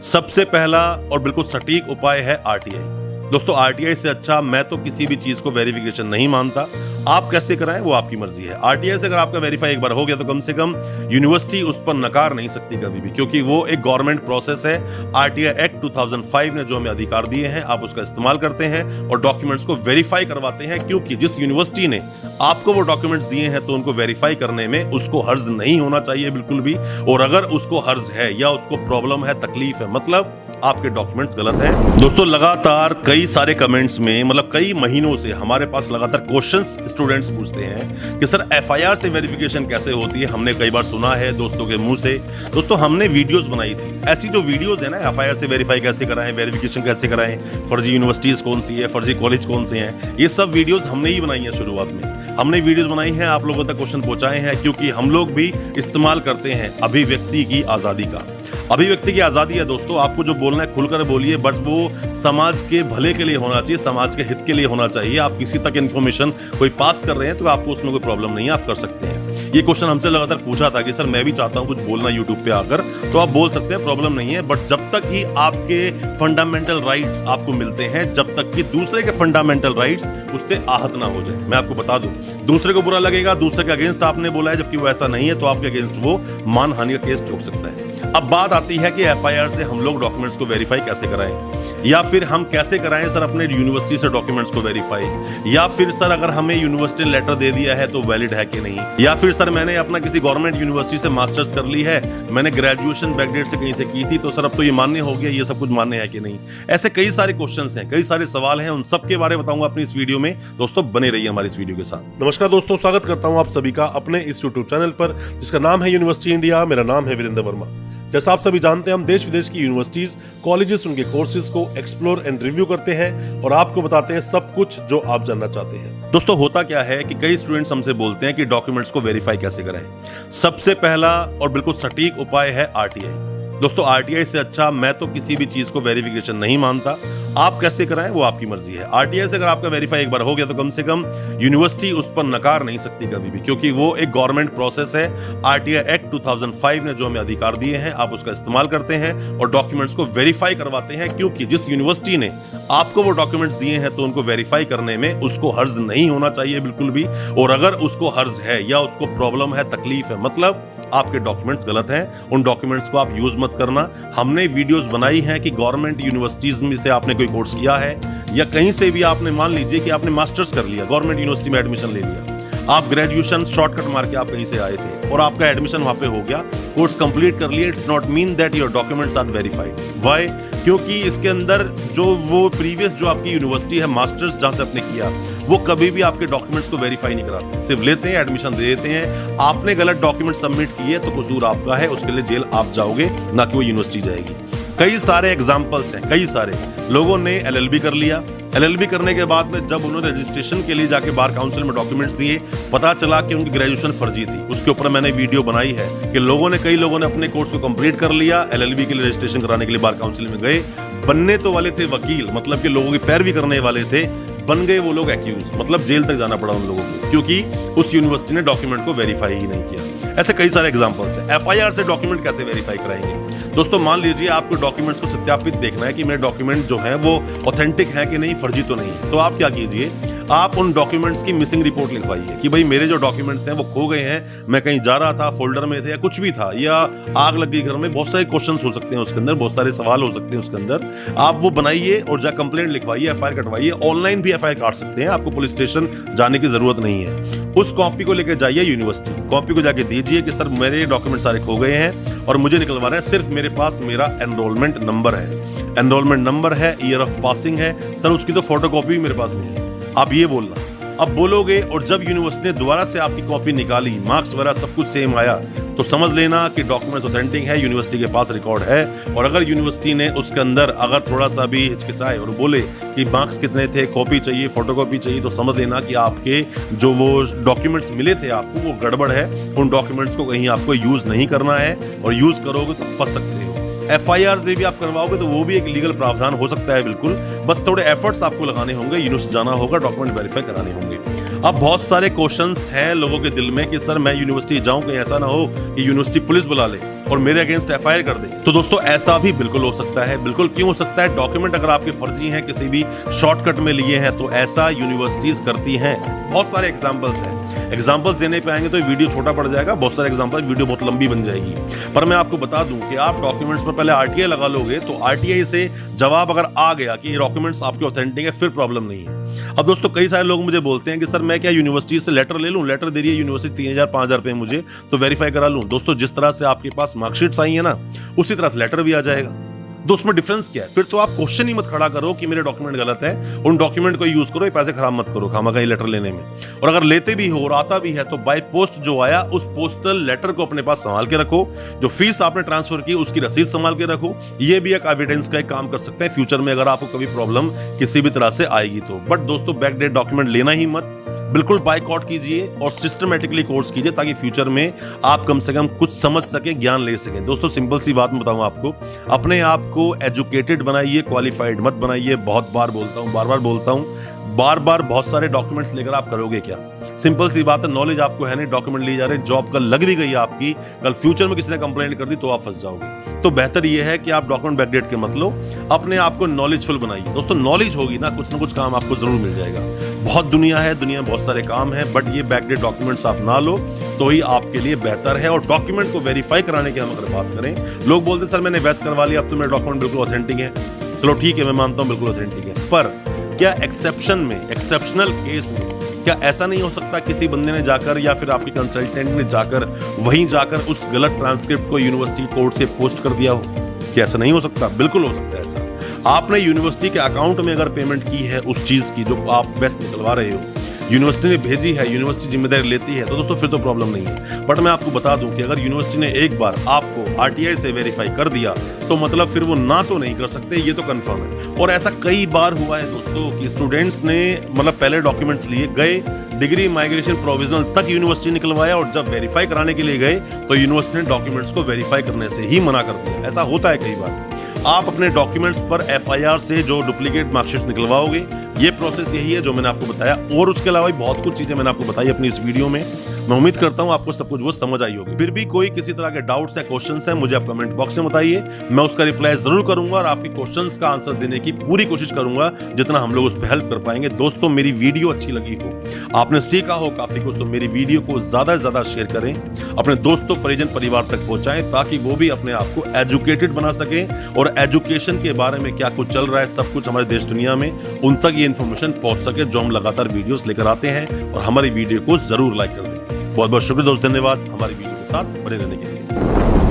सबसे पहला और बिल्कुल सटीक उपाय है आरटीआई। दोस्तों आरटीआई से अच्छा मैं तो किसी भी चीज को वेरिफिकेशन नहीं मानता। आप कैसे कराएं वो आपकी मर्जी है। आरटीआई से अगर आपका वेरीफाई एक बार हो गया तो कम से कम यूनिवर्सिटी उस पर नकार नहीं सकती कभी भी, क्योंकि वो एक गवर्नमेंट प्रोसेस है। आरटीआई एक्ट 2005 ने जो हमें अधिकार दिए हैं आप उसका इस्तेमाल करते हैं और डॉक्यूमेंट्स को वेरीफाई करवाते हैं, क्योंकि जिस यूनिवर्सिटी ने आपको वो डॉक्यूमेंट्स दिए हैं तो उनको वेरीफाई करने में उसको हर्ज नहीं होना चाहिए बिल्कुल भी। और अगर उसको हर्ज है या उसको प्रॉब्लम है, तकलीफ है, मतलब आपके डॉक्यूमेंट्स गलत हैं। दोस्तों लगातार कई सारे कमेंट्स में मतलब कई महीनों से हमारे पास लगातार क्वेश्चंस स्टूडेंट्स पूछते हैं कि सर एफआईआर से वेरिफिकेशन कैसे होती है। हमने कई बार सुना है दोस्तों के मुंह से। दोस्तों हमने वीडियोस बनाई थी, ऐसी जो वीडियोस है ना एफआईआर से वेरीफाई कैसे कराएं, वेरिफिकेशन कैसे कराएं, फर्जी यूनिवर्सिटीज कौन सी है, फर्जी कॉलेज कौन से हैं, ये सब वीडियोस हमने ही बनाई है। शुरुआत में हमने वीडियोस बनाई हैं, आप लोगों तक क्वेश्चन पहुंचाए हैं, क्योंकि हम लोग भी इस्तेमाल करते हैं अभिव्यक्ति की आजादी का। अभिव्यक्ति की आजादी है दोस्तों, आपको जो बोलना है खुलकर बोलिए, बट वो समाज के भले के लिए होना चाहिए, समाज के हित के लिए होना चाहिए। आप किसी तक इन्फॉर्मेशन कोई पास कर रहे हैं तो आपको उसमें कोई प्रॉब्लम नहीं है, आप कर सकते हैं। ये क्वेश्चन हमसे लगातार पूछा था कि सर मैं भी चाहता हूं कुछ बोलना यूट्यूब पे आकर, तो आप बोल सकते हैं, प्रॉब्लम नहीं है। बट जब तक कि आपके फंडामेंटल राइट्स आपको मिलते हैं, जब तक कि दूसरे के फंडामेंटल राइट्स उससे आहत ना हो जाए। मैं आपको बता दूं, दूसरे को बुरा लगेगा, दूसरे के अगेंस्ट आपने बोला है, जबकि वो ऐसा नहीं है, तो आपके अगेंस्ट वो मानहानि का केस ठोक सकता है। अब बात आती है कि एफआईआर से हम लोग डॉक्यूमेंट्स को वेरीफाई कैसे कराएं, या फिर हम कैसे कराएं सर अपने यूनिवर्सिटी से डॉक्यूमेंट्स को वेरीफाई, या फिर सर अगर हमें यूनिवर्सिटी ने लेटर दे दिया है तो वैलिड है कि नहीं, या फिर सर मैंने अपना किसी गवर्नमेंट यूनिवर्सिटी से मास्टर्स कर ली है, मैंने ग्रेजुएशन बैकडेट से कहीं से की थी, तो सर अब तो ये मान्य हो गया, ये सब कुछ मान्य है कि नहीं। ऐसे कई सारे क्वेश्चंस हैं, कई सारे सवाल हैं, उन सब के बारे में बताऊंगा अपनी इस वीडियो में। दोस्तों बने रहिए हमारी इस वीडियो के साथ। नमस्कार दोस्तों, स्वागत करता हूं आप सभी का अपने इस यूट्यूब चैनल पर जिसका नाम है यूनिवर्सिटी इंडिया। मेरा नाम है वीरेंद्र वर्मा। जैसा आप सभी जानते हैं, हम देश विदेश की यूनिवर्सिटीज, कॉलेजेस, उनके कोर्सेज को एक्सप्लोर एंड रिव्यू करते हैं और आपको बताते हैं सब कुछ जो आप जानना चाहते हैं। दोस्तों होता क्या है कि कई स्टूडेंट्स हमसे बोलते हैं कि डॉक्यूमेंट्स को वेरीफाई कैसे कराएं। सबसे पहला और बिल्कुल सटीक उपाय है आरटीआई। दोस्तों आरटीआई से अच्छा मैं तो किसी भी चीज को वेरिफिकेशन नहीं मानता। आप कैसे कराएं वो आपकी मर्जी है। आरटीआई से अगर आपका वेरीफाई एक बार हो गया तो कम से कम यूनिवर्सिटी उस पर नकार नहीं सकती कभी भी, क्योंकि वो एक गवर्नमेंट प्रोसेस है। आरटीआई एक्ट 2005 ने जो हमें अधिकार दिए हैं आप उसका इस्तेमाल करते हैं और डॉक्यूमेंट्स को वेरीफाई करवाते हैं, क्योंकि जिस यूनिवर्सिटी ने आपको वो डॉक्यूमेंट्स दिए हैं तो उनको वेरीफाई करने में उसको हर्ज नहीं होना चाहिए बिल्कुल भी। और अगर उसको हर्ज है या उसको प्रॉब्लम है, तकलीफ है, मतलब आपके डॉक्यूमेंट्स गलत हैं, उन डॉक्यूमेंट्स को आप यूज मत करना। हमने वीडियोस बनाई हैं कि गवर्नमेंट यूनिवर्सिटीज में से आपने कोई कोर्स किया है या कहीं से भी आपने, मान लीजिए कि आपने मास्टर्स कर लिया, गवर्नमेंट यूनिवर्सिटी में एडमिशन ले लिया, आप ग्रेजुएशन शॉर्टकट मार के आप कहीं से आए थे और आपका एडमिशन वहां पे हो गया, कोर्स कंप्लीट कर लिया, it's not mean that your documents are verified. Why? क्योंकि इसके अंदर जो वो प्रीवियस जो आपकी यूनिवर्सिटी है, मास्टर्स जहां से आपने किया, वो कभी भी आपके डॉक्यूमेंट्स को वेरीफाई नहीं कराते, सिर्फ लेते हैं, एडमिशन दे देते हैं। आपने गलत डॉक्यूमेंट सबमिट किए तो कसूर आपका है, उसके लिए जेल आप जाओगे, ना कि वो यूनिवर्सिटी जाएगी। कई सारे एग्जाम्पल्स हैं, कई सारे लोगों ने एलएलबी कर लिया। एलएलबी करने के बाद में जब उन्होंने रजिस्ट्रेशन के लिए जाके बार काउंसिल में डॉक्यूमेंट्स दिए, पता चला कि उनकी ग्रेजुएशन फर्जी थी। उसके ऊपर मैंने वीडियो बनाई है कि कई लोगों ने अपने कोर्स को कंप्लीट कर लिया, एलएलबी के लिए रजिस्ट्रेशन कराने के लिए बार काउंसिल में गए, बनने तो वाले थे वकील, मतलब कि लोगों की पैरवी करने वाले थे, बन गए वो लोग एक्यूज, मतलब जेल तक जाना पड़ा उन लोगों को, क्योंकि उस यूनिवर्सिटी ने डॉक्यूमेंट को वेरीफाई ही नहीं किया। ऐसे कई सारे एग्जांपल्स हैं। एफआईआर से डॉक्यूमेंट कैसे वेरीफाई कराएंगे? दोस्तों मान लीजिए आपको डॉक्यूमेंट्स को सत्यापित देखना है कि मेरे डॉक्यूमेंट जो है वो ऑथेंटिक है कि नहीं, फर्जी तो नहीं है। तो आप क्या कीजिए, आप उन डॉक्यूमेंट्स की मिसिंग रिपोर्ट लिखवाइए कि भाई मेरे जो डॉक्यूमेंट्स हैं वो खो गए हैं, मैं कहीं जा रहा था, फोल्डर में थे या कुछ भी था, या आग लग गई घर में, बहुत सारे क्वेश्चंस हो सकते हैं उसके अंदर, बहुत सारे सवाल हो सकते हैं उसके अंदर। आप वो बनाइए और जा कंप्लेंट लिखवाइए, एफआईआर कटवाइए। ऑनलाइन भी एफआईआर काट सकते हैं, आपको पुलिस स्टेशन जाने की जरूरत नहीं है। उस कॉपी को लेकर जाइए यूनिवर्सिटी, कॉपी को जाके दीजिए कि सर मेरे डॉक्यूमेंट सारे खो गए हैं और मुझे निकलवाना है, सिर्फ मेरे पास मेरा एनरोलमेंट नंबर है, एनरोलमेंट नंबर है, ईयर ऑफ पासिंग है, सर उसकी तो फोटोकॉपी भी मेरे पास नहीं है। आप ये बोलना, अब बोलोगे और जब यूनिवर्सिटी ने दोबारा से आपकी कॉपी निकाली, मार्क्स वगैरह सब कुछ सेम आया, तो समझ लेना कि डॉक्यूमेंट्स ऑथेंटिक है, यूनिवर्सिटी के पास रिकॉर्ड है। और अगर यूनिवर्सिटी ने उसके अंदर अगर थोड़ा सा भी हिचकिचाए और बोले कि मार्क्स कितने थे, कॉपी चाहिए, फोटोकॉपी चाहिए, तो समझ लेना कि आपके जो वो डॉक्यूमेंट्स मिले थे आपको वो गड़बड़ है। उन डॉक्यूमेंट्स को कहीं आपको यूज नहीं करना है, और यूज करोगे तो फंस सकते हो। एफआईआर से भी आप करवाओगे तो वो भी एक लीगल प्रावधान हो सकता है बिल्कुल, बस थोड़े एफर्ट्स आपको लगाने होंगे, यूनिवर्सिटी जाना होगा, डॉक्यूमेंट वेरीफाई कराने होंगे। अब बहुत सारे क्वेश्चंस हैं लोगों के दिल में कि सर मैं यूनिवर्सिटी जाऊं, कहीं ऐसा ना हो कि यूनिवर्सिटी पुलिस बुला ले, और मेरे अगेंस्ट एफआईआर कर देंगे। तो दोस्तों ऐसा भी बिल्कुल हो सकता है। बिल्कुल क्यों हो सकता है? डॉक्यूमेंट अगर आपके फर्जी हैं, किसी भी शॉर्टकट में लिए हैं, तो ऐसा यूनिवर्सिटीज करती हैं। बहुत सारे एग्जांपल्स हैं। एग्जांपल्स देने पे आएंगे तो वीडियो छोटा पड़ जाएगा, बहुत सारे एग्जांपल, वीडियो बहुत लंबी बन जाएगी। पर मैं आपको बता दूं कि आप डॉक्यूमेंट्स पर पहले आरटीआई लगा लोगे तो आरटीआई से जवाब अगर आ गया कि ये डॉक्यूमेंट्स आपके ऑथेंटिक है, फिर प्रॉब्लम नहीं है। अब दोस्तों कई सारे लोग मुझे बोलते हैं कि सर मैं क्या यूनिवर्सिटी से लेटर ले लूं, लेटर दे रही है यूनिवर्सिटी 3000-5000 रुपए मुझे, तो वेरीफाई करा लूं। दोस्तों जिस तरह से आपके पास मार्कशीट्स आई है ना, उसी तरह से लेटर भी आ जाएगा। तो उसमें डिफरेंस क्या है? फिर तो आप क्वेश्चन ही मत खड़ा करो कि मेरे डॉक्यूमेंट गलत है, उन डॉक्यूमेंट को यूज करो, ये पैसे खराब मत करो खामा कहीं लेटर लेने में। और अगर लेते भी हो और आता भी है तो बाय पोस्ट जो आया उस पोस्टल लेटर को अपने पास संभाल के रखो। जो फीस आपने ट्रांसफर की उसकी रसीद संभाल के रखो। ये भी एक एविडेंस का एक काम कर सकते हैं फ्यूचर में अगर आपको कभी प्रॉब्लम किसी भी तरह से आएगी तो। बट दोस्तों बैकडेट डॉक्यूमेंट लेना ही मत, बिल्कुल बायकॉट कीजिए और सिस्टमेटिकली कोर्स कीजिए ताकि फ्यूचर में आप कम से कम कुछ समझ सकें, ज्ञान ले सकें। दोस्तों सिंपल सी बात बताऊं आपको, अपने आप को एजुकेटेड बनाइए, क्वालिफाइड मत बनाइए। बहुत बार बोलता हूं, बार बार बोलता हूं, बार बार बहुत सारे डॉक्यूमेंट्स लेकर आप करोगे क्या? सिंपल सी बात है, नॉलेज आपको है नहीं, डॉक्यूमेंट लिए जा रहे, जॉब कल लग भी गई आपकी, कल फ्यूचर में किसी ने कंप्लेंट कर दी तो आप फंस जाओगे। तो बेहतर ये है कि आप डॉक्यूमेंट बैकडेट के मत लो, अपने आप को नॉलेजफुल बनाइए। दोस्तों नॉलेज होगी ना, कुछ ना कुछ काम आपको जरूर मिल जाएगा। बहुत दुनिया है, दुनिया में बहुत सारे काम हैं, बट ये बैकडेट डॉक्यूमेंट्स आप ना लो तो ही आपके लिए बेहतर है। और डॉक्यूमेंट को वेरीफाई कराने की हम अगर बात करें, लोग बोलते सर मैंने वेस्ट करवा लिया, अब तो मेरा डॉक्यूमेंट बिल्कुल ऑथेंटिक है। चलो ठीक है, मैं मानता हूं बिल्कुल ऑथेंटिक है, पर क्या एक्सेप्शन में, एक्सेप्शनल केस में क्या ऐसा नहीं हो सकता किसी बंदे ने जाकर या फिर आपके कंसल्टेंट ने जाकर वहीं जाकर उस गलत ट्रांसक्रिप्ट को यूनिवर्सिटी कोर्ट से पोस्ट कर दिया हो? क्या ऐसा नहीं हो सकता? बिल्कुल हो सकता है ऐसा। आपने यूनिवर्सिटी के अकाउंट में अगर पेमेंट की है उस चीज की जो आप वेस्ट निकलवा रहे हो, यूनिवर्सिटी ने भेजी है, यूनिवर्सिटी जिम्मेदारी लेती है, तो दोस्तों फिर तो प्रॉब्लम नहीं है। बट मैं आपको बता दूं कि अगर यूनिवर्सिटी ने एक बार आपको आरटीआई से वेरीफाई कर दिया तो मतलब फिर वो ना तो नहीं कर सकते, ये तो कंफर्म है। और ऐसा कई बार हुआ है दोस्तों कि स्टूडेंट्स ने मतलब पहले डॉक्यूमेंट्स लिए गए, डिग्री माइग्रेशन प्रोविजनल तक यूनिवर्सिटी निकलवाया और जब वेरीफाई कराने के लिए गए तो यूनिवर्सिटी ने डॉक्यूमेंट्स को वेरीफाई करने से ही मना कर दिया। ऐसा होता है कई बार। आप अपने डॉक्यूमेंट्स पर एफआईआर से जो डुप्लीकेट मार्कशीट निकलवाओगे, ये प्रोसेस यही है जो मैंने आपको बताया। और उसके अलावा भी बहुत कुछ चीजें मैंने आपको बताई अपनी इस वीडियो में। मैं उम्मीद करता हूं आपको सब कुछ वो समझ आई होगी। फिर भी कोई किसी तरह के डाउट्स या क्वेश्चंस हैं, मुझे आप कमेंट बॉक्स में बताइए, मैं उसका रिप्लाई जरूर करूंगा और आपके क्वेश्चंस का आंसर देने की पूरी कोशिश करूंगा जितना हम लोग उस पर हेल्प कर पाएंगे। दोस्तों मेरी वीडियो अच्छी लगी हो, आपने सीखा हो काफी कुछ, तो मेरी वीडियो को ज्यादा से ज्यादा शेयर करें, अपने दोस्तों परिजन परिवार तक पहुंचाएं ताकि वो भी अपने आप को एजुकेटेड बना सके और एजुकेशन के बारे में क्या कुछ चल रहा है सब कुछ हमारे देश दुनिया में उन तक ये इन्फॉर्मेशन पहुंच सके जो हम लगातार वीडियोस लेकर आते हैं। और हमारी वीडियो को जरूर लाइक कर दें। बहुत बहुत शुक्रिया दोस्त, धन्यवाद हमारी वीडियो के साथ बने रहने के लिए।